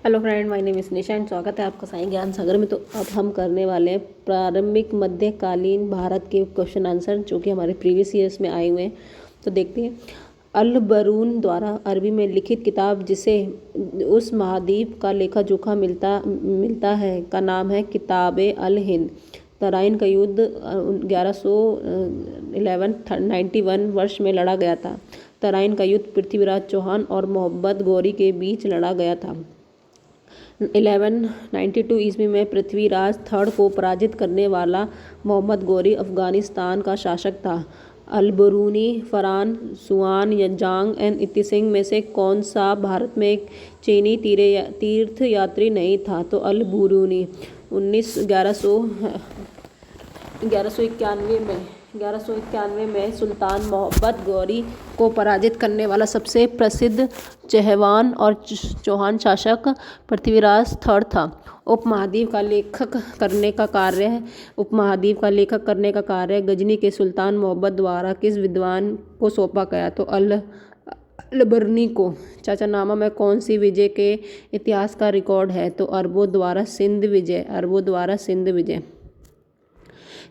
Hello friend, my name is Nisha and स्वागत है आपका साईं ज्ञान सागर में। तो अब हम करने वाले हैं प्रारंभिक मध्यकालीन भारत के क्वेश्चन आंसर जो कि हमारे प्रीवियस ईयर्स में आए हुए हैं। तो देखते हैं। अल बरून द्वारा अरबी में लिखित किताब जिसे उस महाद्वीप का लेखा जोखा मिलता है का नाम है किताब अल हिंद। तराइन का युद्ध 1191 वर्ष में लड़ा गया था। तराइन का युद्ध पृथ्वीराज चौहान और मोहम्मद गौरी के बीच लड़ा गया था। 1192 ईस्वी में पृथ्वीराज थर्ड को पराजित करने वाला मोहम्मद गौरी अफगानिस्तान का शासक था। अल-बरूनी, फरहान, सुआन, जांग एंड इत्तिसिंग में से कौन सा भारत में एक चीनी तीर्थयात्री नहीं था? तो अल-बरूनी 1191 में सुल्तान मोहम्मद गौरी को पराजित करने वाला सबसे प्रसिद्ध चहवान और चौहान शासक पृथ्वीराज थर्ड था। उपमहाद्वीप का लेखक करने का कार्य गजनी के सुल्तान मोहम्मद द्वारा किस विद्वान को सौंपा गया? तो अल-बरूनी को। चाचानामा में कौन सी विजय के इतिहास का रिकॉर्ड है? तो अरबों द्वारा सिंध विजय।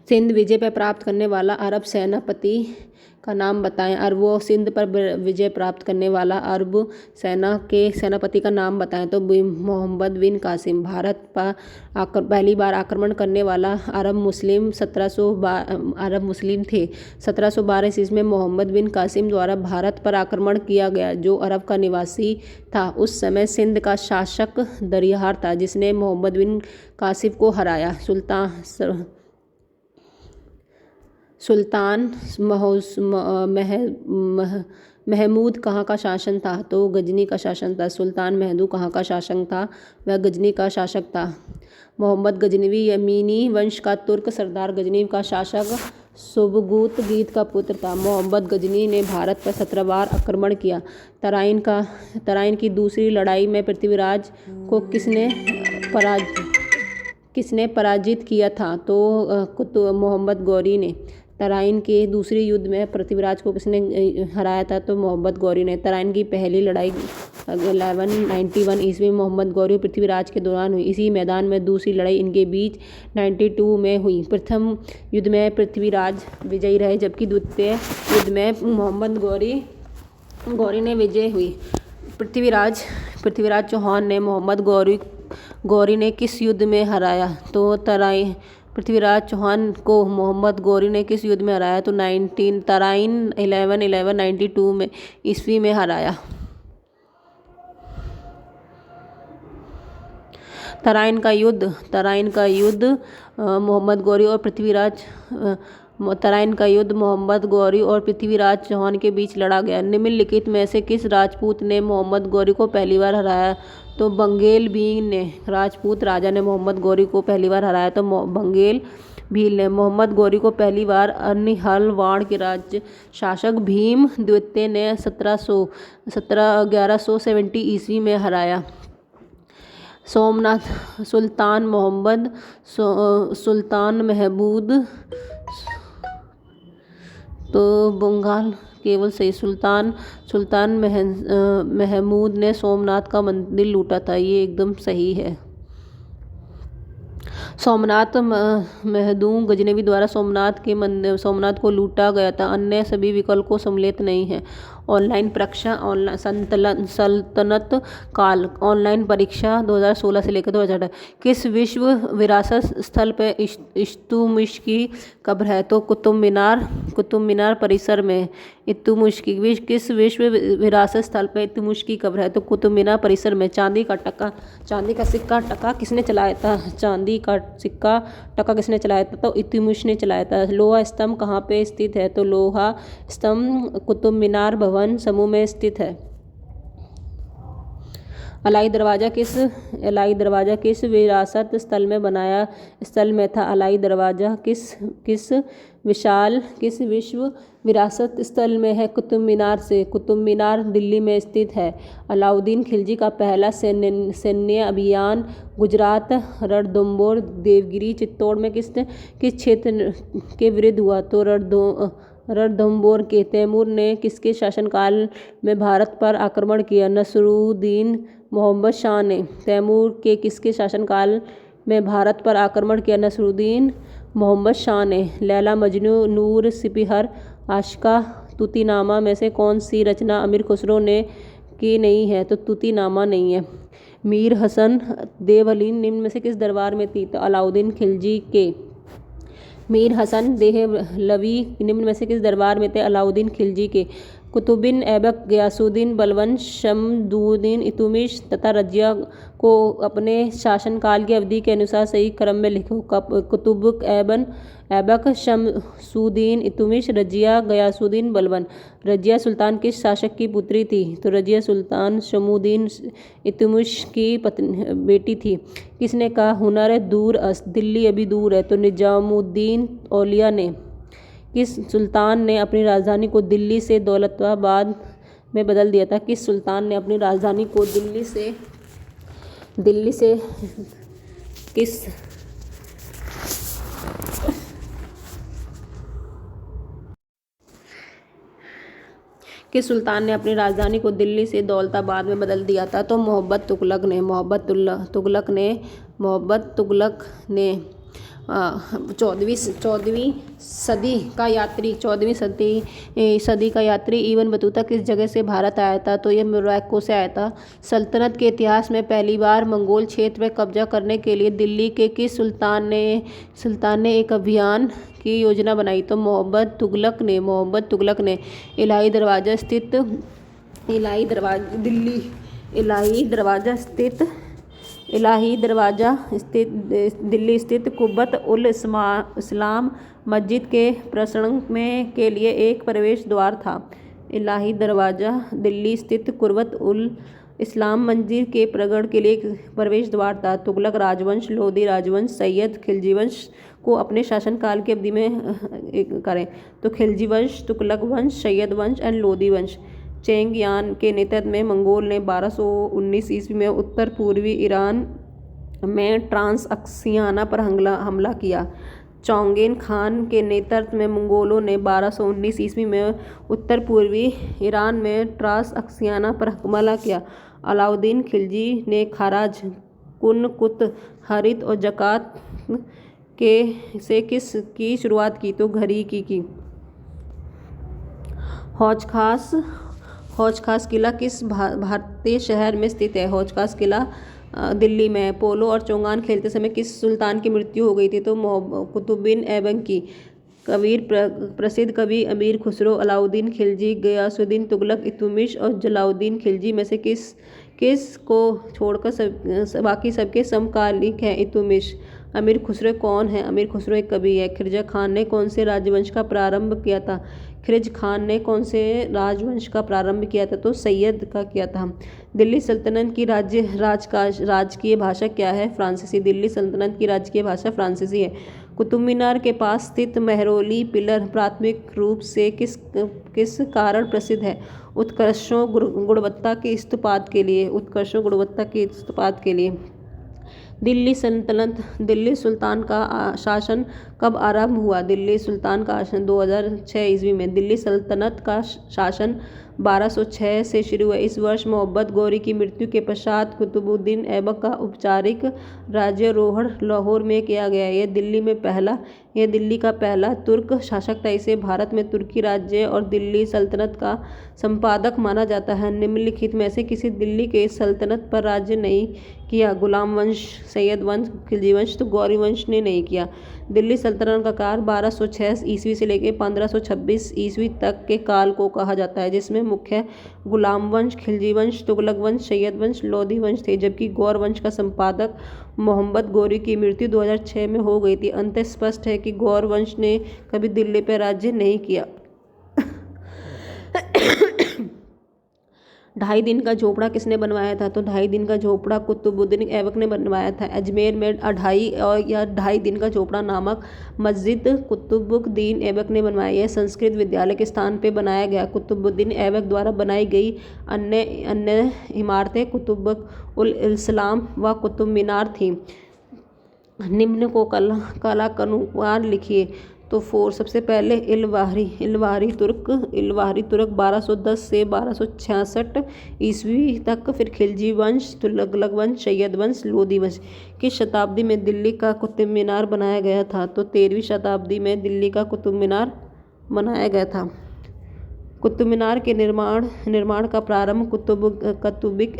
सिंध विजय पर प्राप्त करने वाला अरब सेनापति का नाम बताएं। अरबों सिंध पर विजय प्राप्त करने वाला अरब सेना के सेनापति का नाम बताएं। तो मोहम्मद बिन कासिम। भारत पर पहली बार आक्रमण करने वाला अरब मुस्लिम थे। 1712 ईस्वी में मोहम्मद बिन कासिम द्वारा भारत पर आक्रमण किया गया जो अरब का निवासी था। उस समय सिंध का शासक दरियार था जिसने मोहम्मद बिन कासिम को हराया। सुल्तान महमूद कहाँ का शासन था? तो गजनी का शासन था। सुल्तान महमूद कहाँ का शासक था? वह गजनी का शासक था। मोहम्मद गजनवी यमीनी वंश का तुर्क सरदार गजनी का शासक सुबगूत गीत का पुत्र था। मोहम्मद गजनी ने भारत पर 17 बार आक्रमण किया। तराइन की दूसरी लड़ाई में पृथ्वीराज को किसने पराजित किया था? तो मोहम्मद गौरी ने। तराइन के दूसरे युद्ध में पृथ्वीराज को किसने हराया था? तो मोहम्मद गौरी ने। तराइन की पहली लड़ाई 1191 ईस्वी में मोहम्मद गौरी और पृथ्वीराज के दौरान हुई। इसी मैदान में दूसरी लड़ाई इनके बीच 92 में हुई। प्रथम युद्ध में पृथ्वीराज विजयी रहे जबकि द्वितीय युद्ध में मोहम्मद गौरी ने विजय हुई। पृथ्वीराज चौहान ने मोहम्मद गौरी ने किस युद्ध में हराया? तो पृथ्वीराज चौहान को मोहम्मद गौरी ने किस युद्ध में हराया? तो तराइन 1192 में ईस्वी में हराया। तराइन का युद्ध मोहम्मद गौरी और पृथ्वीराज चौहान के बीच लड़ा गया। निम्नलिखित में से किस राजपूत ने मोहम्मद गौरी को पहली बार हराया? तो बंगेल भील ने। राजपूत राजा ने मोहम्मद गौरी को पहली बार हराया तो बंगेल भील ने। मोहम्मद गौरी को पहली बार अनिहलवाड़ के राज्य शासक भीम द्वितीय ने 1170 ईस्वी में हराया। सुल्तान महमूद तो बंगाल केवल सही। सुल्तान महमूद ने सोमनाथ का मंदिर लूटा था, ये एकदम सही है। सोमनाथ महमूद गजनवी द्वारा सोमनाथ को लूटा गया था। अन्य सभी विकल्प को सम्मिलित नहीं है। ऑनलाइन परीक्षा सल्तनत काल। ऑनलाइन परीक्षा 2016 से लेकर 2018। किस विश्व विरासत स्थल पर इल्तुतमिश की कब्र है? तो कुतुब मीनार परिसर में। किस विश्व विरासत स्थल पर इल्तुतमिश की कब्र है? तो कुतुब मीनार परिसर में। चांदी का सिक्का टका किसने चलाया था? सिक्का टका किसने चलाया था? तो इल्तुतमिश ने चलाया था। लोहा स्तंभ कहाँ पे स्थित है? तो लोहा स्तंभ कुतुब मीनार भवन समूह में स्थित है। अलाई दरवाजा किस विरासत स्थल में बनाया स्थल में था? अलाई दरवाजा किस विश्व विरासत स्थल में है? कुतुब मीनार से। कुतुब मीनार दिल्ली में स्थित है। अलाउद्दीन खिलजी का पहला सैन्य अभियान गुजरात, रणथंभौर, देवगिरी, चित्तौड़ में किस क्षेत्र के विरुद्ध हुआ? तो रणथंभौर के। तैमूर ने किसके शासनकाल में भारत पर आक्रमण किया? नसरुद्दीन मोहम्मद शाह ने तैमूर के किसके शासनकाल में भारत पर आक्रमण किया? नसरुद्दीन मोहम्मद शाह ने। लैला मजनू, नूर सिपहर, आशिका, तूतीनामा में से कौन सी रचना अमीर खुसरो ने की नहीं है? तो तूतीनामा नहीं है। मीर हसन देवली निम्न में से किस दरबार में थी? तो अलाउद्दीन खिलजी के। मीर हसन देहलवी निम्न में से किस दरबार में थे? अलाउद्दीन खिलजी के। कुतुबिन ऐबक, गयासुद्दीन बलबन, शमदुद्दीन इल्तुतमिश तथा रजिया को अपने शासनकाल की अवधि के अनुसार सही क्रम में लिखो। कुतुब ऐबक, शमसुद्दीन इल्तुतमिश, रजिया, गयासुद्दीन बलबन। रजिया सुल्तान किस शासक की पुत्री थी? तो रजिया सुल्तान शमसुद्दीन इल्तुतमिश की बेटी थी। किसने कहा हुनर दूर अस्त, दिल्ली अभी दूर है? तो निजामुद्दीन औलिया ने। किस सुल्तान ने अपनी राजधानी को दिल्ली से दौलताबाद में बदल दिया था? किस सुल्तान ने अपनी राजधानी को दिल्ली से किस सुल्तान ने अपनी राजधानी को दिल्ली से दौलताबाद में बदल दिया था? तो मोहम्मद तुगलक ने 14वीं सदी का यात्री इब्न बतूता किस जगह से भारत आया था? तो ये मोरक्को से आया था। सल्तनत के इतिहास में पहली बार मंगोल क्षेत्र पर कब्जा करने के लिए दिल्ली के किस सुल्तान ने एक अभियान की योजना बनाई? तो मोहम्मद तुगलक ने। इलाही दरवाजा दिल्ली स्थित कुब्बत उल इस्लाम मस्जिद के प्रशंसक के लिए एक प्रवेश द्वार था। इलाही दरवाजा दिल्ली स्थित कुब्बत उल इस्लाम मस्जिद के प्रगड़ के लिए एक प्रवेश द्वार था। तुगलक राजवंश, लोधी राजवंश, सैयद खिलजी वंश को अपने शासनकाल की अवधि में करें। तो खिलजी वंश, तुगलक वंश, सैयद वंश एंड लोधी वंश। चेंग यान के नेतृत्व में मंगोल ने 1219 ईस्वी में उत्तर पूर्वी ईरान में ट्रांसअक्सियाना पर हमला किया। चौंगेन खान के नेतृत्व में मंगोलों ने 1219 ईस्वी में उत्तर पूर्वी ईरान में ट्रांसअक्सियाना पर हमला किया। अलाउद्दीन खिलजी ने खराज, कुनकुत, हरित और ज़कात से किस की शुरुआत की? तो घरी की। हौज खास किला किस भारतीय शहर में स्थित है? हौज खास किला दिल्ली में है। पोलो और चौगान खेलते समय किस सुल्तान की मृत्यु हो गई थी? तो कुतुबुद्दीन ऐबक की। प्रसिद्ध कवि अमीर खुसरो, अलाउद्दीन खिलजी, गयासुद्दीन तुगलक, इल्तुतमिश और जलालुद्दीन खिलजी में से किस को छोड़कर बाकी सबके समकालिक हैं? इल्तुतमिश। अमीर खुसरो कौन है? अमीर खुसरो एक कवि है। खिरजा खान ने कौन से राजवंश का प्रारंभ किया था? खिरज खान ने कौन से राजवंश का प्रारंभ किया था? तो सैयद का किया था। दिल्ली सल्तनत की राजकीय भाषा क्या है? फ्रांसीसी। दिल्ली सल्तनत की राजकीय भाषा फ्रांसीसी है। कुतुब मीनार के पास स्थित मेहरौली पिलर प्राथमिक रूप से किस कारण प्रसिद्ध है? उत्कृष्ट गुणवत्ता के स्तूपात के लिए। दिल्ली सुल्तान का शासन कब आरंभ हुआ? दिल्ली सुल्तान का शासन 2006 ईस्वी में। दिल्ली सल्तनत का शासन 1206 से शुरू हुआ। इस वर्ष मोहम्मद गौरी की मृत्यु के पश्चात कुतुबुद्दीन ऐबक का औपचारिक राज्यारोहण लाहौर में किया गया। यह दिल्ली का पहला तुर्क शासक था। इसे भारत में तुर्की राज्य और दिल्ली सल्तनत का संपादक माना जाता है। निम्नलिखित में से किसी दिल्ली के सल्तनत पर राज्य नहीं किया? गुलाम वंश, सैयद वंश, खिलजी वंश। तो गौरी वंश ने नहीं किया। दिल्ली सल्तनत का काल 1206 ईस्वी से लेकर 1526 ईस्वी तक के काल को कहा जाता है, जिसमें मुख्य गुलाम वंश, खिलजी वंश, तुगलक वंश, सैयद वंश, लोधी वंश थे, जबकि गौर वंश का संपादक मोहम्मद गौरी की मृत्यु 2006 में हो गई थी। अंततः स्पष्ट है कि गौर वंश ने कभी दिल्ली पर राज्य नहीं किया। 2.5 दिन का झोपड़ा किसने बनवाया था? तो 2.5 दिन का झोपड़ा कुतुबुद्दीन ऐबक ने बनवाया था। अजमेर में 2.5 दिन का झोपड़ा नामक मस्जिद कुतुबुद्दीन ऐबक ने बनवाया। यह संस्कृत विद्यालय के स्थान पर बनाया गया। कुतुबुद्दीन ऐबक द्वारा बनाई गई अन्य इमारतें कुतुब उल इस्लाम व कुतुब मीनार थीं। निम्न को कला का अनुवाद लिखिए। तो 4 सबसे पहले इलवारी तुर्क 1210 से 1266 ईस्वी तक। फिर खिलजी वंश, तुगलक वंश, सैयद वंश, लोदी वंश। किस शताब्दी में दिल्ली का कुतुब मीनार बनाया गया था? तो 13वीं शताब्दी में दिल्ली का कुतुब मीनार बनाया गया था। कुतुब मीनार के निर्माण का प्रारंभ कुतुबिक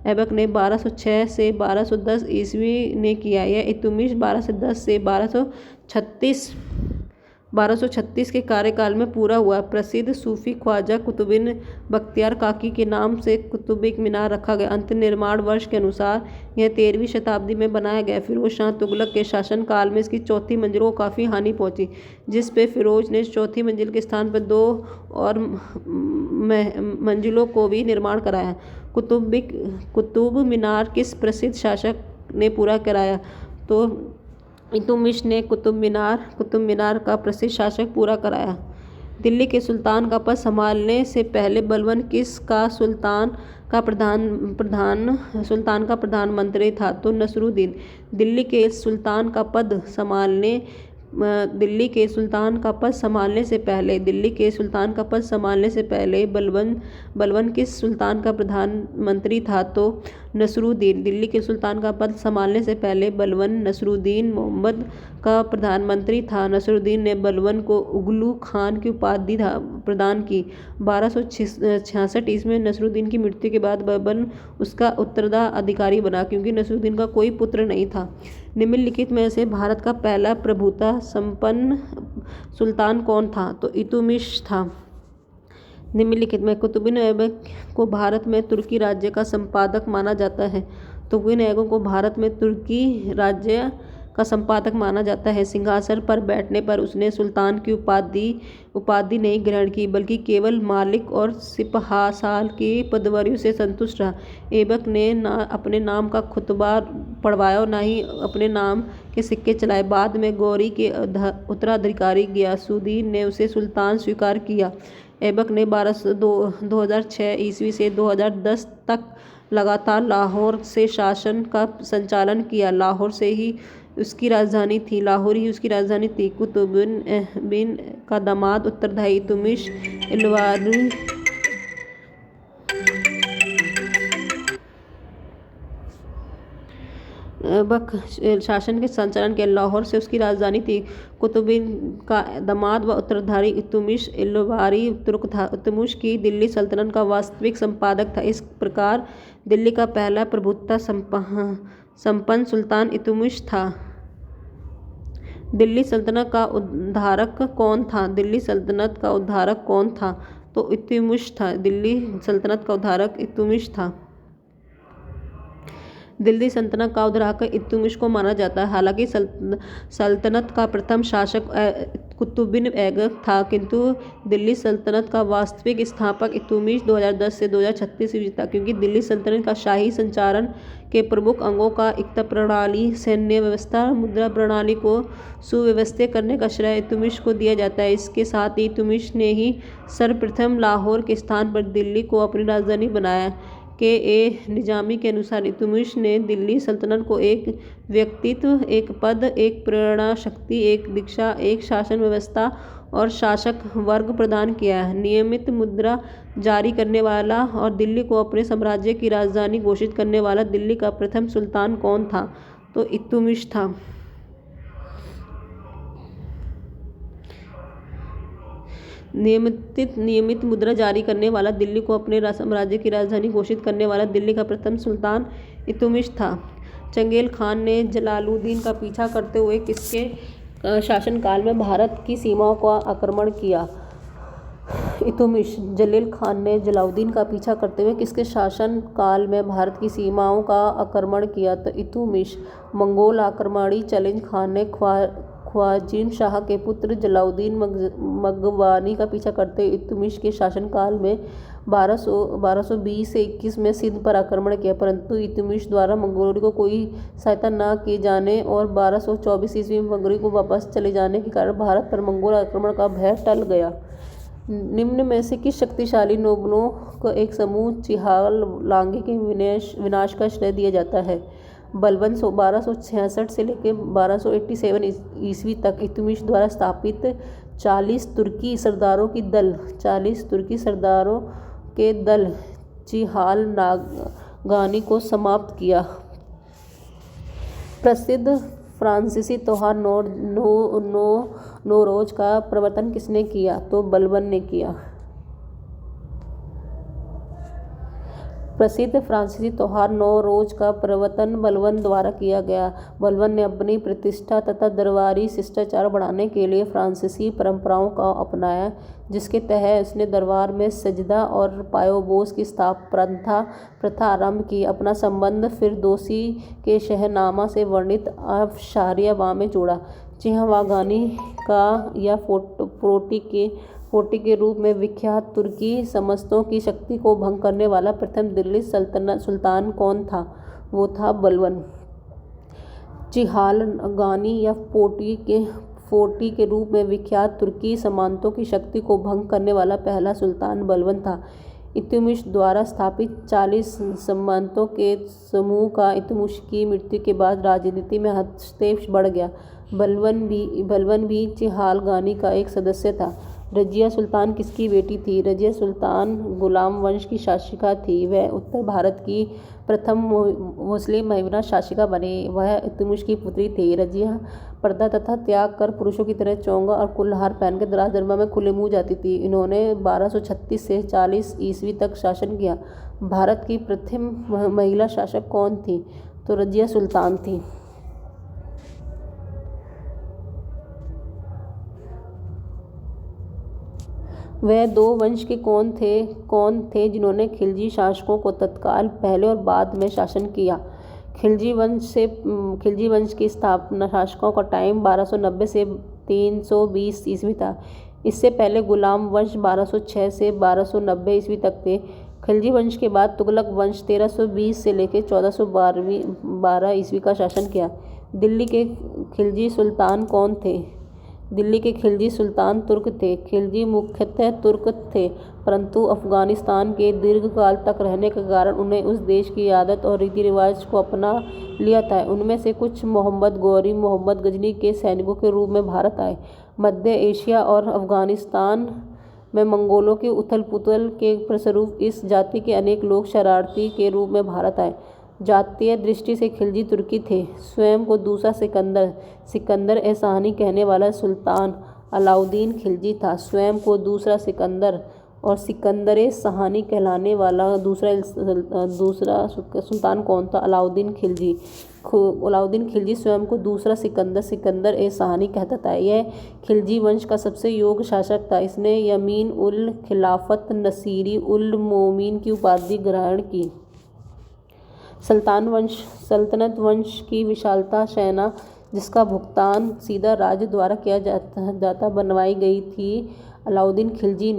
ऐबक ने 1206 से 1210 ईस्वी ने किया। यह इल्तुतमिश 1210 से 1236 के कार्यकाल में पूरा हुआ। प्रसिद्ध सूफी ख्वाजा कुतुबुद्दीन बख्तियार काकी के नाम से कुतुबिक मीनार रखा गया। अंतिम निर्माण वर्ष के अनुसार यह 13वीं शताब्दी में बनाया गया। फिरोज शाह तुगलक के शासनकाल में इसकी चौथी मंजिल को काफ़ी हानि पहुंची, जिस पे फिरोज ने चौथी मंजिल के स्थान पर 2 और मंजिलों को भी निर्माण कराया। कुतुब मीनार किस प्रसिद्ध शासक ने पूरा कराया? तो इल्तुतमिश ने कुतुब मीनार का प्रसिद्ध शासक पूरा कराया। दिल्ली के सुल्तान का पद संभालने से पहले बलबन किस का सुल्तान का प्रधानमंत्री था? तो नसरुद्दीन। दिल्ली के सुल्तान का पद संभालने से पहले बलबन किस सुल्तान का प्रधानमंत्री था? तो नसरुद्दीन। दिल्ली के सुल्तान का पद संभालने से पहले बलबन नसरुद्दीन मोहम्मद का प्रधानमंत्री था। नसरुद्दीन ने बलबन को उगलू खान की उपाधि प्रदान की। 1266 ईस्वी में नसरुद्दीन की मृत्यु के बाद बलबन उसका उत्तराधिकारी बना, क्योंकि नसरुद्दीन का कोई पुत्र नहीं था। निम्नलिखित में से भारत का पहला प्रभुता संपन्न सुल्तान कौन था? तो इल्तुतमिश था। निम्नलिखित में कुतुबुद्दीन ऐबक को भारत में तुर्की राज्य का संपादक माना जाता है। कुतुबुद्दीन ऐबक को भारत में तुर्की राज्य का संपादक माना जाता है। सिंहासन पर बैठने पर उसने सुल्तान की उपाधि नहीं ग्रहण की, बल्कि केवल मालिक और सिपहसालार की पदवियों से संतुष्ट रहा। ऐबक ने न अपने नाम का खुतबा पढ़वाया और न ही अपने नाम के सिक्के चलाए। बाद में गौरी के उत्तराधिकारी गयासुद्दीन ने उसे सुल्तान स्वीकार किया। ऐबक ने 2006 ईस्वी से 2010 तक लगातार लाहौर से शासन का संचालन किया। लाहौर ही उसकी राजधानी थी। कुतुबुद्दीन का दामाद उत्तराधिकारी इल्तुतमिश इलवारी ऐबक शासन के संचालन के लाहौर से उसकी राजधानी थी। कुतुबुद्दीन का दामाद व उत्तराधिकारी इल्तुतमिश इलवारी तुर्क था। इल्तुतमिश की दिल्ली सल्तनत का वास्तविक संपादक था। इस प्रकार दिल्ली का पहला प्रभुता संपन्न सुल्तान इल्तुतमिश था। दिल्ली सल्तनत का उद्धारक कौन था? तो इल्तुतमिश था। दिल्ली सल्तनत का उद्धारक इल्तुतमिश था। दिल्ली सल्तनत का उद्धारक इल्तुतमिश को माना जाता है। हालांकि सल्तनत का प्रथम शासक कुतुबुद्दीन ऐबक था, किंतु दिल्ली सल्तनत का वास्तविक स्थापक इल्तुतमिश 2010 से 2036 ईस्वी था। क्योंकि दिल्ली सल्तनत का शाही संचालन के प्रमुख अंगों का इक्ता प्रणाली, सैन्य व्यवस्था, मुद्रा प्रणाली को सुव्यवस्थित करने का श्रेय इल्तुतमिश को दिया जाता है। इसके साथ ही इल्तुतमिश ने ही सर्वप्रथम लाहौर के स्थान पर दिल्ली को अपनी राजधानी बनाया। निजामी के अनुसार इल्तुतमिश ने दिल्ली सल्तनत को एक व्यक्तित्व, एक पद, एक प्रेरणा शक्ति, एक दीक्षा, एक शासन व्यवस्था और शासक वर्ग प्रदान किया है। नियमित मुद्रा जारी करने वाला और दिल्ली को अपने साम्राज्य की राजधानी घोषित करने वाला दिल्ली का प्रथम सुल्तान कौन था? तो इल्तुतमिश था। नियमित मुद्रा जारी करने वाला, दिल्ली को अपने साम्राज्य की राजधानी घोषित करने वाला दिल्ली का प्रथम सुल्तान इल्तुतमिश था। चंगेज खान ने जलालुद्दीन का पीछा करते हुए किसके शासनकाल में भारत की सीमाओं का आक्रमण किया? इल्तुतमिश। जलील खान ने जलालुद्दीन का पीछा करते हुए किसके शासनकाल में भारत की सीमाओं का आक्रमण किया? तो इल्तुतमिश। मंगोल आक्रमणी चंगेज खान ने ख्वारिज़म शाह के पुत्र जलालुद्दीन मगवानी का पीछा करते हुए इल्तुतमिश के शासनकाल में 1220 से 21 में सिंध पर आक्रमण किया, परंतु इल्तुतमिश द्वारा मंगोलों को कोई सहायता न किए जाने और 1224 ईस्वी में मंगोलों को वापस चले जाने के कारण भारत पर मंगोल आक्रमण का भय टल गया। निम्न में से किस शक्तिशाली नोबलों को एक समूह चिहाल लांगे के विनाश का श्रेय दिया जाता है? बलबन 1266 से लेकर 1287 ईस्वी तक इल्तुतमिश द्वारा स्थापित 40 तुर्की सरदारों के दल चिहालगानी को समाप्त किया। प्रसिद्ध फ्रांसीसी त्योहार नौरोज का प्रवर्तन किसने किया? तो बलबन ने किया। प्रसिद्ध फ्रांसीसी त्योहार नौरोज का प्रवर्तन बलबन द्वारा किया गया। बलबन ने अपनी प्रतिष्ठा तथा दरबारी शिष्टाचार बढ़ाने के लिए फ्रांसीसी परंपराओं का अपनाया, जिसके तहत उसने दरबार में सजदा और पायोबोस की प्रथा आरंभ की। अपना संबंध फिरदौसी के शहनामा से वर्णित शाहरियाबाग में जोड़ा। चिहालगानी का या फोर्टी के रूप में विख्यात तुर्की सामंतों की शक्ति को भंग करने वाला प्रथम दिल्ली सुल्तान कौन था? वो था बलबन। चिहालगानी या फोर्टी के रूप में विख्यात तुर्की सामंतों की शक्ति को भंग करने वाला पहला सुल्तान बलबन था। इल्तुतमिश द्वारा स्थापित 40 सामंतों के समूह का इल्तुतमिश की मृत्यु के बाद राजनीति में हस्तक्षेप बढ़ गया। बलबन भी चिहालगानी का एक सदस्य था। रजिया सुल्तान किसकी बेटी थी? रजिया सुल्तान गुलाम वंश की शासिका थी। वह उत्तर भारत की प्रथम मुस्लिम महिला शासिका बनी। वह इल्तुतमिश की पुत्री थी। रजिया पर्दा तथा त्याग कर पुरुषों की तरह चोंगा और कुल्हार पहनकर दराज दरबार में खुले मुंह जाती थी। इन्होंने 1236 से 40 ईस्वी तक शासन किया। भारत की प्रथम महिला शासक कौन थी? तो रजिया सुल्तान थी। वह दो वंश के कौन थे जिन्होंने खिलजी शासकों को तत्काल पहले और बाद में शासन किया? खिलजी वंश की स्थापना शासकों का टाइम 1290 से 320 ईस्वी था। इससे पहले गुलाम वंश 1206 से 1290 ईस्वी तक थे। खिलजी वंश के बाद तुगलक वंश 1320 से लेकर 1412 ईस्वी का शासन किया। दिल्ली के खिलजी सुल्तान कौन थे? दिल्ली के खिलजी सुल्तान तुर्क थे। खिलजी मुख्यतः तुर्क थे, परंतु अफगानिस्तान के दीर्घकाल तक रहने के कारण उन्हें उस देश की आदत और रीति रिवाज को अपना लिया था। उनमें से कुछ मोहम्मद गौरी, मोहम्मद गजनी के सैनिकों के रूप में भारत आए। मध्य एशिया और अफगानिस्तान में मंगोलों की उथल पुथल के फलस्वरूप इस जाति के अनेक लोग शरणार्थी के रूप में भारत आए। जातीय दृष्टि से खिलजी तुर्की थे। स्वयं को दूसरा सिकंदर ए शाही कहने वाला सुल्तान अलाउद्दीन खिलजी था। स्वयं को दूसरा सिकंदर और सिकंदर ए शाही कहलाने वाला दूसरा सुल्तान कौन था? अलाउद्दीन खिलजी स्वयं को दूसरा सिकंदर ए शाही कहता था। यह खिलजी वंश का सबसे योग्य शासक था। इसने यमीन उल खिलाफत नसीरी उल मोमिन की उपाधि ग्रहण की। सल्तनत वंश की विशालता सेना जिसका भुगतान सीधा राज्य द्वारा किया जाता बनवाई गई थी अलाउद्दीन खिलजी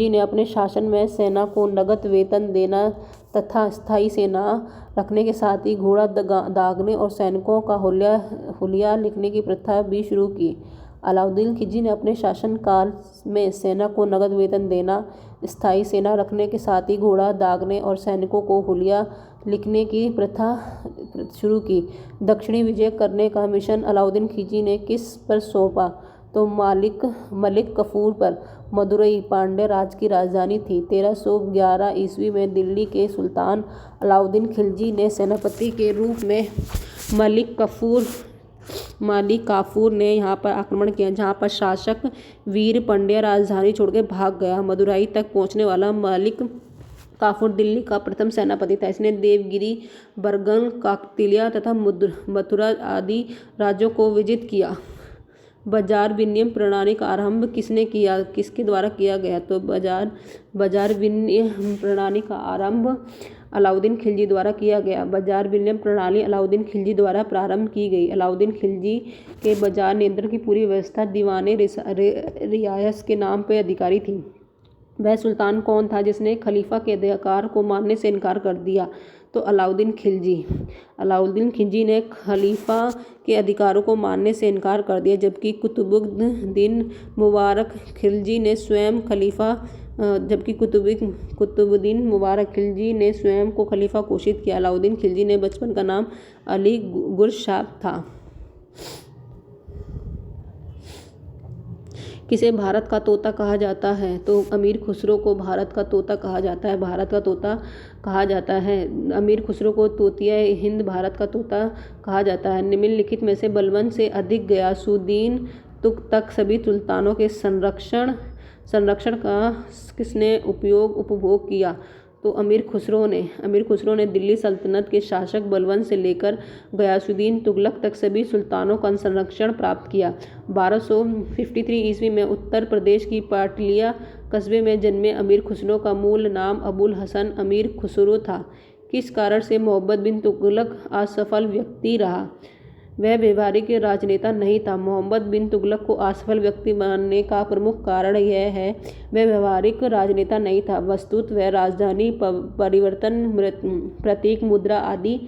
ने अपने शासन में सेना को नगद वेतन देना तथा स्थायी सेना रखने के साथ ही घोड़ा दागने और सैनिकों का हुलिया लिखने की प्रथा भी शुरू की। अलाउद्दीन खिलजी ने अपने शासनकाल में सेना को नगद वेतन देना, स्थायी सेना रखने के साथ ही घोड़ा दागने और सैनिकों को हुलिया लिखने की प्रथा शुरू की। दक्षिणी विजय करने का मिशन अलाउद्दीन खिलजी ने किस पर सौंपा? तो मलिक कफूर पर। मदुरई पांड्य राज की राजधानी थी। 1311 ईस्वी में दिल्ली के सुल्तान अलाउद्दीन खिलजी ने सेनापति के रूप में मलिक काफूर ने यहाँ पर आक्रमण किया, जहाँ पर शासक वीर पांड्य राजधानी छोड़कर भाग गया। मदुरई तक पहुँचने वाला मलिक काफूर दिल्ली का प्रथम सेनापति था। इसने देवगिरी, बरगल, काकतिया तथा मथुरा आदि राज्यों को विजित किया। बाजार विनिमय प्रणाली का आरंभ किसके द्वारा किया गया? तो बाजार विनिमय प्रणाली का आरंभ अलाउद्दीन खिलजी द्वारा किया गया। बाजार विनिमय प्रणाली अलाउद्दीन खिलजी द्वारा प्रारंभ की गई। अलाउद्दीन खिलजी के बाजार नियंत्रण की पूरी व्यवस्था दीवाने रियासत के नाम पर अधिकारी थी। वह सुल्तान कौन था जिसने खलीफा के अधिकार को मानने से इनकार कर दिया? तो अलाउद्दीन खिलजी। अलाउद्दीन खिलजी ने खलीफा के अधिकारों को मानने से इनकार कर दिया, जबकि कुतुबुद्दीन मुबारक खिलजी ने स्वयं को खलीफा घोषित किया। अलाउद्दीन खिलजी ने बचपन का नाम अली गुरशाह था। किसे भारत का तोता कहा जाता है? तो अमीर खुसरो को भारत का तोता कहा जाता है। भारत का तोता कहा जाता है। अमीर खुसरो को तोतिया हिंद भारत का तोता कहा जाता है। निम्नलिखित में से बलबन से अधिक गयासुद्दीन तक सभी सुल्तानों के संरक्षण का किसने उपभोग किया? तो अमीर खुसरो ने दिल्ली सल्तनत के शासक बलबन से लेकर गयासुद्दीन तुगलक तक सभी सुल्तानों का संरक्षण प्राप्त किया। 1253 ईस्वी में उत्तर प्रदेश की पाटलिया कस्बे में जन्मे अमीर खुसरो का मूल नाम अबुल हसन अमीर खुसरो था। किस कारण से मोहम्मद बिन तुगलक असफल व्यक्ति रहा? वह व्यवहारिक राजनेता नहीं था। मोहम्मद बिन तुगलक को असफल व्यक्ति बनने का प्रमुख कारण यह है वह व्यवहारिक राजनेता नहीं था। वस्तुतः वह राजधानी परिवर्तन, प्रतीक मुद्रा आदि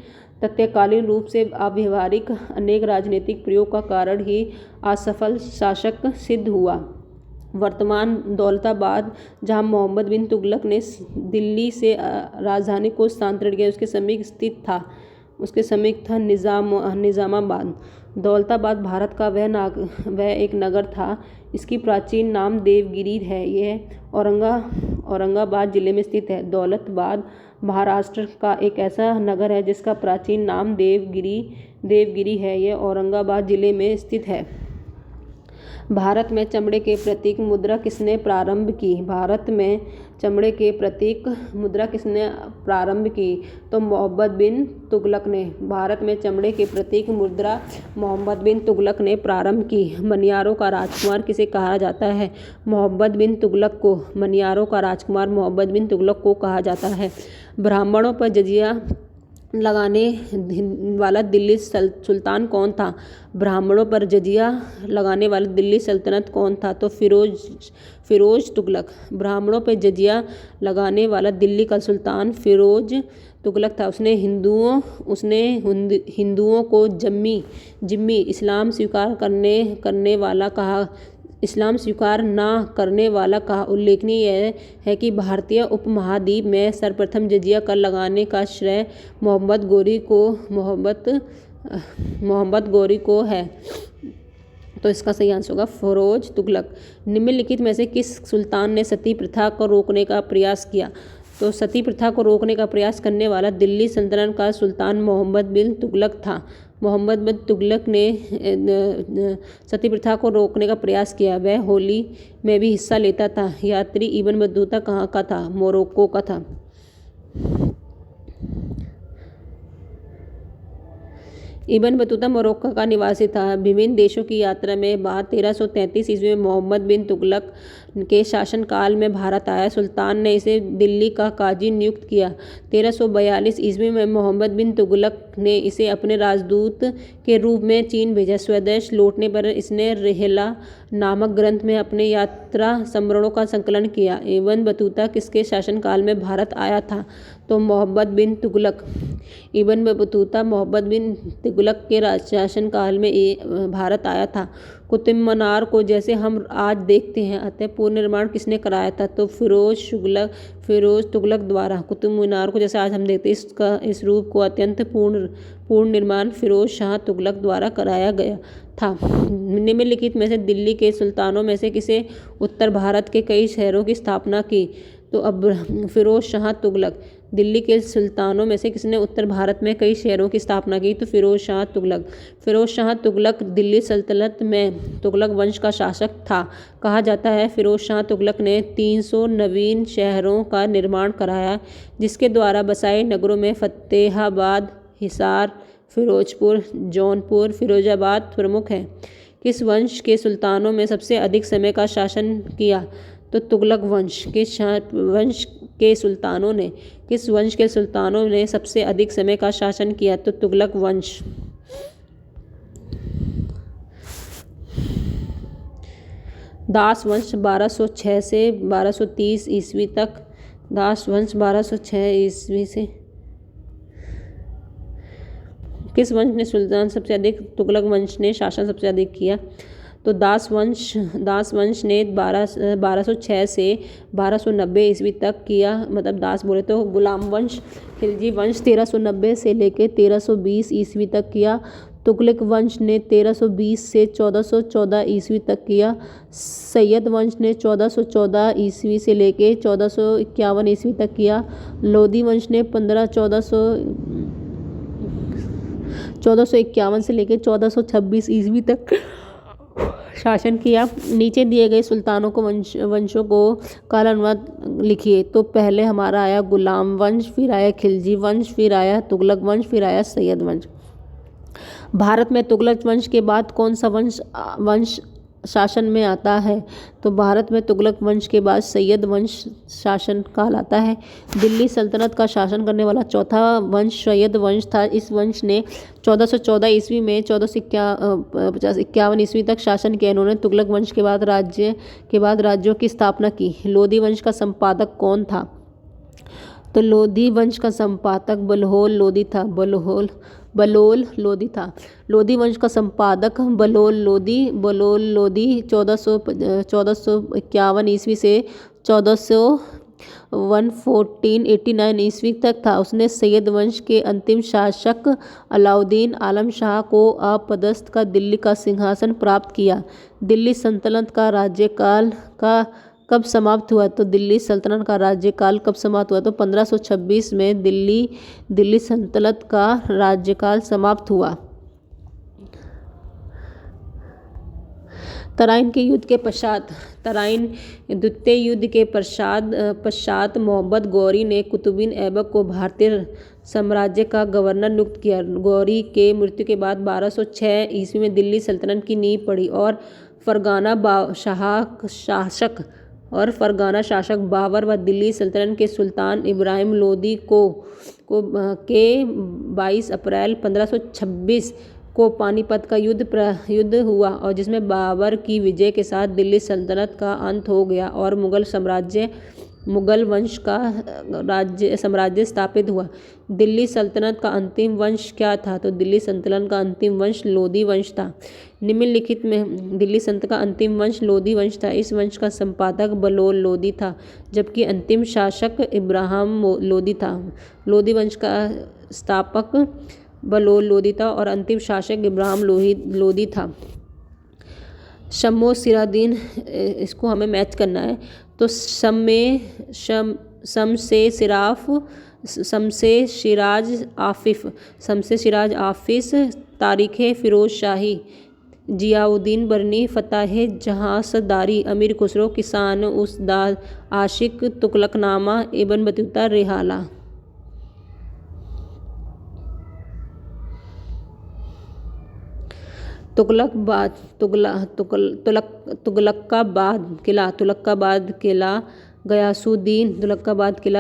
तत्कालीन रूप से अव्यवहारिक अनेक राजनीतिक प्रयोग का कारण ही असफल शासक सिद्ध हुआ। वर्तमान दौलताबाद, जहां मोहम्मद बिन तुगलक ने दिल्ली से राजधानी को स्थानांतरित किया, उसके समीप था निजामाबाद। दौलताबाद भारत का वह एक नगर था। इसकी प्राचीन नाम देवगिरी है। यह औरंगाबाद जिले में स्थित है। दौलताबाद महाराष्ट्र का एक ऐसा नगर है जिसका प्राचीन नाम देवगिरी है। यह औरंगाबाद जिले में स्थित है। भारत में चमड़े के प्रतीक मुद्रा किसने प्रारंभ की? भारत में चमड़े के प्रतीक मुद्रा किसने प्रारंभ की? तो मोहम्मद बिन तुगलक ने। भारत में चमड़े के प्रतीक मुद्रा मोहम्मद बिन तुगलक ने प्रारंभ की। मनियारों का राजकुमार किसे कहा जाता है? मोहम्मद बिन तुगलक को। मनियारों का राजकुमार मोहम्मद बिन तुगलक को कहा जाता है। ब्राह्मणों पर जजिया लगाने वाला दिल्ली सुल्तान कौन था? ब्राह्मणों पर जजिया लगाने वाला दिल्ली सल्तनत कौन था? तो फिरोज तुगलक। ब्राह्मणों पर जजिया लगाने वाला दिल्ली का सुल्तान फिरोज तुगलक था। उसने हिंदुओं को जिम्मी इस्लाम स्वीकार न करने वाला कहा। उल्लेखनीय यह है कि भारतीय उपमहाद्वीप में सर्वप्रथम जजिया कर लगाने का श्रेय मोहम्मद गौरी को है। तो इसका सही आंसर होगा फिरोज तुगलक। निम्नलिखित में से किस सुल्तान ने सती प्रथा को रोकने का प्रयास किया? तो सती प्रथा को रोकने का प्रयास करने वाला दिल्ली सल्तनत का सुल्तान मोहम्मद बिन तुगलक था। मोहम्मद बिन तुगलक ने सती प्रथा को रोकने का प्रयास किया। वह होली में भी हिस्सा लेता था। यात्री इब्न बतूता कहाँ का था? मोरक्को का था। इब्न बतूता मोरक्को का निवासी था। विभिन्न देशों की यात्रा में बाद 1333 ईस्वी में मोहम्मद बिन तुगलक के शासनकाल में भारत आया। सुल्तान ने इसे दिल्ली का काजी नियुक्त किया। 1342 ईस्वी में मोहम्मद बिन तुगलक ने इसे अपने राजदूत के रूप में चीन भेजा। स्वदेश लौटने पर इसने रिहला नामक ग्रंथ में अपने यात्रा स्मरणों का संकलन किया। इब्न बतूता किसके शासनकाल में भारत आया था? तो मोहम्मद बिन तुगलक। इब्न बतूता मोहम्मद बिन तुगलक के शासनकाल में भारत आया था। कुतुब मीनार को जैसे हम आज देखते हैं, अतः पुनर्निर्माण किसने कराया था? तो फिरोज तुगलक द्वारा। कुतुब मीनार को जैसे आज हम देखते हैं, इस रूप को अत्यंत पूर्ण निर्माण फिरोज शाह तुगलक द्वारा कराया गया था। निम्नलिखित में से दिल्ली के सुल्तानों में से किसे उत्तर भारत के कई शहरों की स्थापना की? तो अब फिरोज शाह तुगलक। दिल्ली के सुल्तानों में से किसने उत्तर भारत में कई शहरों की स्थापना की? तो फिरोज शाह तुगलक। फिरोज शाह तुगलक दिल्ली सल्तनत में तुगलक वंश का शासक था। कहा जाता है फिरोज शाह तुगलक ने 300 नवीन शहरों का निर्माण कराया, जिसके द्वारा बसाए नगरों में फतेहाबाद, हिसार, फिरोजपुर, जौनपुर, फिरोजाबाद प्रमुख हैं। किस वंश के सुल्तानों में सबसे अधिक समय का शासन किया? तो तुगलक वंश। किस वंश के सुल्तानों ने सबसे अधिक समय का शासन किया? तो तुगलक वंश। दास वंश 1206 से 1230 ईस्वी तक। दास वंश 1206 ईस्वी से किस वंश ने सुल्तान सबसे अधिक? तुगलक वंश ने शासन सबसे अधिक किया। तो दास वंश ने 1206 से 1290 ईस्वी तक किया, मतलब दास बोले तो। गुलाम वंश खिलजी वंश 1390 से लेकर 1320 ईस्वी तक किया। तुगलक वंश ने 1320 से 1414 ईस्वी तक किया। सैयद वंश ने 1414 ईस्वी से लेकर 1451 ईस्वी तक किया। लोधी वंश ने 1451 से लेकर 1426 ईस्वी तक शासन किया। नीचे दिए गए सुल्तानों को वंशों को कालानुवाद लिखिए। तो पहले हमारा आया गुलाम वंश, फिर आया खिलजी वंश, फिर आया तुगलक वंश, फिर आया सैयद वंश। भारत में तुगलक वंश के बाद कौन सा वंश शासन में आता है? तो भारत में तुगलक वंश के बाद सैयद वंश शासन कहलाता है। दिल्ली सल्तनत का शासन करने वाला चौथा वंश सैयद वंश था। इस वंश ने 1414 ईस्वी में 1451 ईस्वी तक शासन किया। इन्होंने तुगलक वंश के बाद राज्यों की स्थापना की। लोधी वंश का संपादक कौन था? तो लोधी वंश का संपादक बलोल लोधी था। लोधी वंश का संपादक बलोल लोधी 1451 ईस्वी से 1489 ईस्वी तक था। उसने सैयद वंश के अंतिम शासक अलाउद्दीन आलम शाह को अपदस्थ का दिल्ली का सिंहासन प्राप्त किया। दिल्ली सल्तनत का राज्यकाल कब समाप्त हुआ? तो दिल्ली सल्तनत का राज्यकाल कब समाप्त हुआ? तो 1526 में दिल्ली सल्तनत का राज्यकाल समाप्त हुआ। तराइन के युद्ध के पश्चात द्वितीय युद्ध के पश्चात मोहम्मद गौरी ने कुतुबुद्दीन ऐबक को भारतीय साम्राज्य का गवर्नर नियुक्त किया। गौरी के मृत्यु के बाद 1206 ईस्वी में दिल्ली सल्तनत की नींव पड़ी और फरगाना शासक बाबर व दिल्ली सल्तनत के सुल्तान इब्राहिम लोदी के 22 अप्रैल 1526 को पानीपत का युद्ध हुआ, और जिसमें बाबर की विजय के साथ दिल्ली सल्तनत का अंत हो गया और मुगल वंश का साम्राज्य स्थापित हुआ। दिल्ली सल्तनत का अंतिम वंश क्या था? तो दिल्ली सल्तनत का अंतिम वंश लोधी वंश था। निम्नलिखित में दिल्ली सल्तनत का अंतिम वंश लोधी वंश था। इस वंश का संपादक बलोल लोधी था, जबकि अंतिम शासक इब्राहिम लोधी था। लोधी वंश का स्थापक बलोल लोधी था और अंतिम शासक इब्राहिम लोधी था। शम्मो सिराजुद्दीन, इसको हमें मैच करना है। तो शम से सिराज आफिस, तारीख़ फिरोज शाही, जियाउद्दीन बरनी, फतह जहांसदारी, अमीर खुसरो, किसान उसदाद, आशिक, तुगलकनामा, इब्न बतूता, रिहाला। तुगलकाबाद किला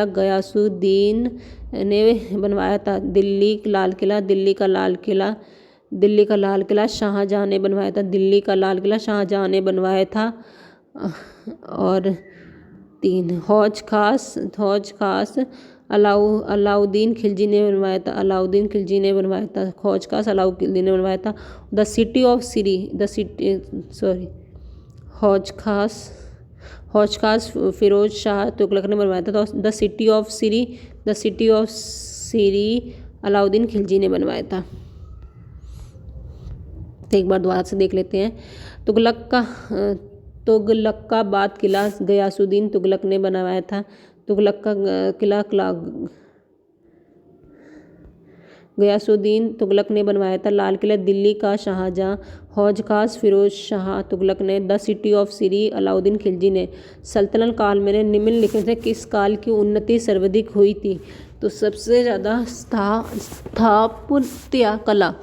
गयासुद्दीन ने बनवाया था। दिल्ली का लाल किला शाहजहां ने बनवाया था। दिल्ली का लाल किला शाहजहां ने बनवाया था। और 3 हौज खास अलाउद्दीन खिलजी ने बनवाया था। हौज खास अलाउद्दीन ने बनवाया था। हौज खास फिरोज शाह तुगलक ने बनवाया था। तो द सिटी ऑफ सीरी अलाउद्दीन खिलजी ने बनवाया था। एक बार दोबारा से देख लेते हैं। तुगलकाबाद किला गयासुद्दीन तुगलक ने बनवाया था। तुगलक का किला गयासुद्दीन तुगलक ने बनवाया था। लाल किला दिल्ली का शाहजहां। हौज खास फिरोज शाह तुगलक ने। द सिटी ऑफ सीरी अलाउद्दीन खिलजी ने। सल्तनत काल में निम्नलिखित में किस काल की उन्नति सर्वाधिक हुई थी? तो सबसे ज़्यादा स्थापत्य कला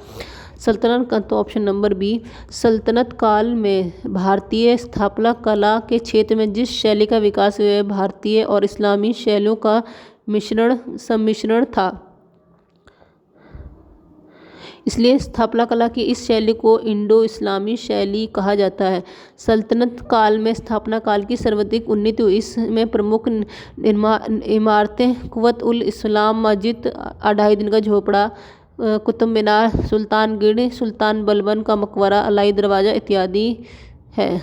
सल्तनत का, तो ऑप्शन नंबर बी। सल्तनत काल में भारतीय स्थापना कला के क्षेत्र में जिस शैली का विकास हुआ भारतीय और इस्लामी शैलियों का सम्मिश्रण था। इसलिए स्थापना कला की इस शैली को इंडो इस्लामी शैली कहा जाता है। सल्तनत काल में स्थापना काल की सर्वाधिक उन्नति हुई। इसमें प्रमुख इमारतें कुव्वत उल इस्लाम मस्जिद, 2.5 दिन का झोपड़ा, कुतुब मीनार, सुल्तानगढ़, सुल्तान बलबन का मकबरा, अलाई दरवाज़ा इत्यादि है।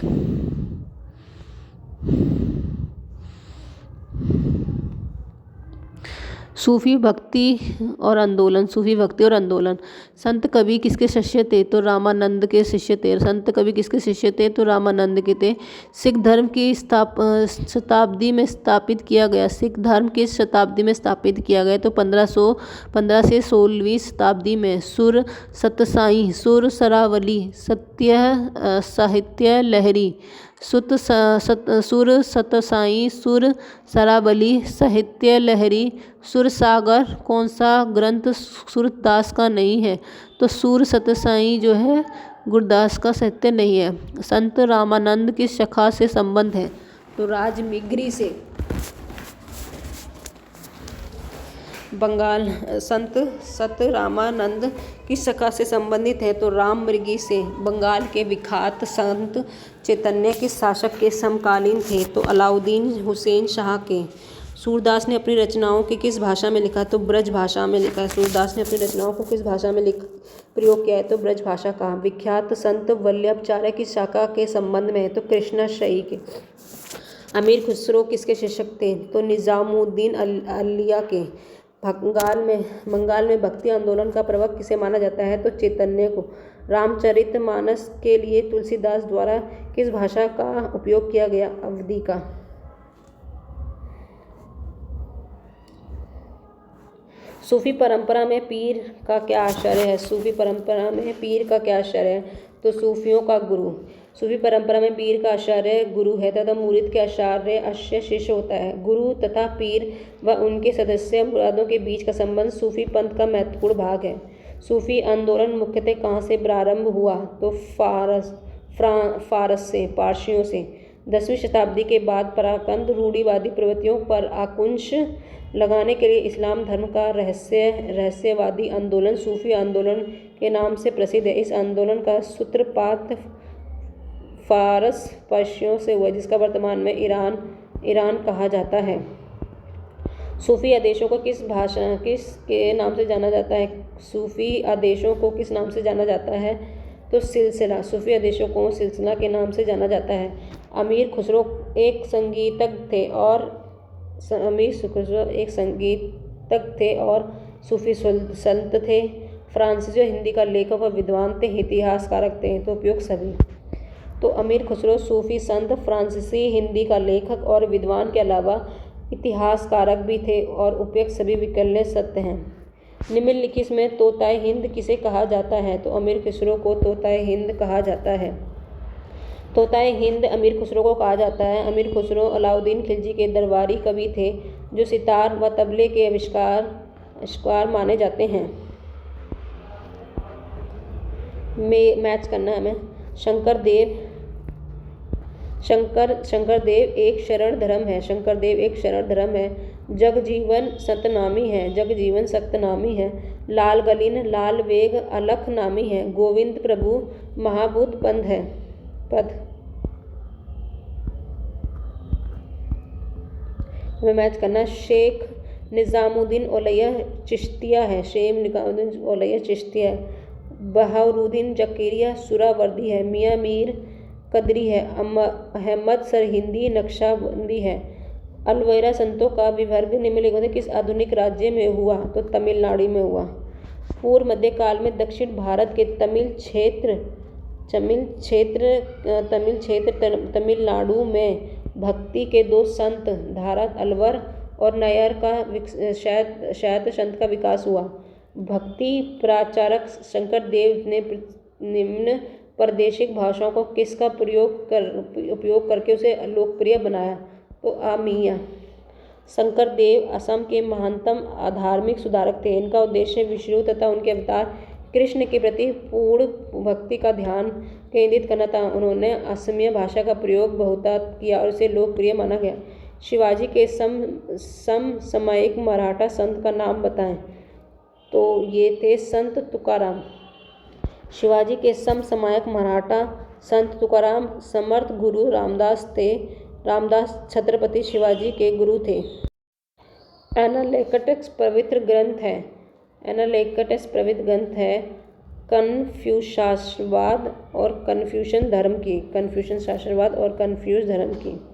सूफी भक्ति और आंदोलन। सूफी भक्ति और आंदोलन। संत कवि किसके शिष्य थे? तो रामानंद के शिष्य थे। संत कवि किसके शिष्य थे? तो रामानंद के थे। सिख धर्म की शताब्दी में स्थापित किया गया। सिख धर्म किस शताब्दी में स्थापित किया गया? तो 1515 से 16वीं शताब्दी में। सुर सतसाई, सुर सरावली, सत्य साहित्य लहरी। सुर सतसाई, सुर सरावली, साहित्य लहरी, सुर सागर कौन सा ग्रंथ सूरदास का नहीं है? तो सुर सतसाई जो है गुरदास का साहित्य नहीं है। संत रामानंद किस शाखा से संबंध है? तो राजमिगरी से। बंगाल। संत रामानंद किस शाखा से संबंधित है? तो राममृगी से। बंगाल के विख्यात संत चैतन्य किस शासक के समकालीन थे? तो अलाउद्दीन हुसैन शाह के। सूरदास ने अपनी रचनाओं की किस भाषा में लिखा? तो ब्रज भाषा में लिखा है। सूरदास ने अपनी रचनाओं को किस भाषा में प्रयोग किया है? तो ब्रज भाषा का। विख्यात संत वल्लभाचार्य किस शाखा के संबंध में है? तो कृष्णाश्रयी के। अमीर खुसरो किसके शिष्य थे? तो निजामुद्दीन औलिया के। बंगाल में भक्ति आंदोलन का प्रवक्ता किसे माना जाता है? तो चैतन्य को। रामचरितमानस के लिए तुलसीदास द्वारा किस भाषा का उपयोग किया गया? अवधी का। सूफी परंपरा में पीर का क्या आश्रय है? सूफी परंपरा में पीर का क्या आश्रय है? तो सूफियों का गुरु। सूफी परंपरा में पीर का आचार्य गुरु है तथा मुरीद के आचार्य अश्य शिष्य होता है। गुरु तथा पीर व उनके सदस्य मुरादों के बीच का संबंध सूफी पंथ का महत्वपूर्ण भाग है। सूफी आंदोलन मुख्यतः कहाँ से प्रारंभ हुआ? तो फारस से, पारसियों से। 10वीं शताब्दी के बाद पराकंद रूढ़िवादी प्रवृत्तियों पर अंकुश लगाने के लिए इस्लाम धर्म का रहस्यवादी आंदोलन सूफी आंदोलन के नाम से प्रसिद्ध है। इस आंदोलन का सूत्रपात फारस पर्शियों से हुआ, जिसका वर्तमान में ईरान कहा जाता है। सूफी आदेशों को किस के नाम से जाना जाता है? सूफी आदेशों को किस नाम से जाना जाता है? तो सिलसिला। सूफी आदेशों को सिलसिला के नाम से जाना जाता है। अमीर खुसरो एक संगीतज्ञ थे और सूफी संत थे। फ्रांसीसी और हिंदी का लेखक और विद्वान थे, इतिहासकारक थे। तो उपयुक्त सभी। तो अमीर खुसरो सूफी संत, फ्रांसीसी, हिंदी का लेखक और विद्वान के अलावा इतिहासकारक भी थे और उपयुक्त सभी विकल्प सत्य हैं। निम्नलिखित में तोताए हिंद किसे कहा जाता है? तो अमीर खुसरो को तोताए हिंद कहा जाता है। तोताए हिंद अमीर खुसरो को कहा जाता है। अमीर खुसरो अलाउद्दीन खिलजी के दरबारी कवि थे जो सितार व तबले के आविष्कार माने जाते हैं। मैच करना है हमें। शंकरदेव एक शरण धर्म है। शंकरदेव एक शरण धर्म है। जगजीवन सतनामी है। लाल गलीन लाल वेग अलख नामी है। गोविंद प्रभु महाबुद्ध पद हमें मैच करना। शेख निजामुद्दीन औलिया चिश्तिया है। बहाउरुद्दीन जकीरिया सुरावर्दी है। मियाँ मीर कदरी है। अहमद सरहिंदी नक्शबंदी है। अलवेरा संतों का विवर्ग निम्नलिखित में किस आधुनिक राज्य में हुआ? तो तमिलनाडु में हुआ। पूर्व मध्यकाल में दक्षिण भारत के तमिलनाडु में भक्ति के 2 संत धारक अलवर और नायर का शायद संत का विकास हुआ। भक्ति प्रचारक शंकरदेव ने निम्न प्रादेशिक भाषाओं को किसका उपयोग करके उसे लोकप्रिय बनाया? तो आमिया। शंकरदेव असम के महानतम धार्मिक सुधारक थे। इनका उद्देश्य विष्णु तथा उनके अवतार कृष्ण के प्रति पूर्ण भक्ति का ध्यान केंद्रित करना था। उन्होंने असमिया भाषा का प्रयोग बहुतायत किया और इसे लोकप्रिय माना गया। शिवाजी के समसामयिक मराठा संत का नाम बताएं? तो ये थे संत तुकाराम। शिवाजी के समसामयिक मराठा संत तुकाराम समर्थ गुरु रामदास छत्रपति शिवाजी के गुरु थे। एनालेक्टिक्स पवित्र ग्रंथ है कन्फ्यूशसवाद और कन्फ्यूशस धर्म की।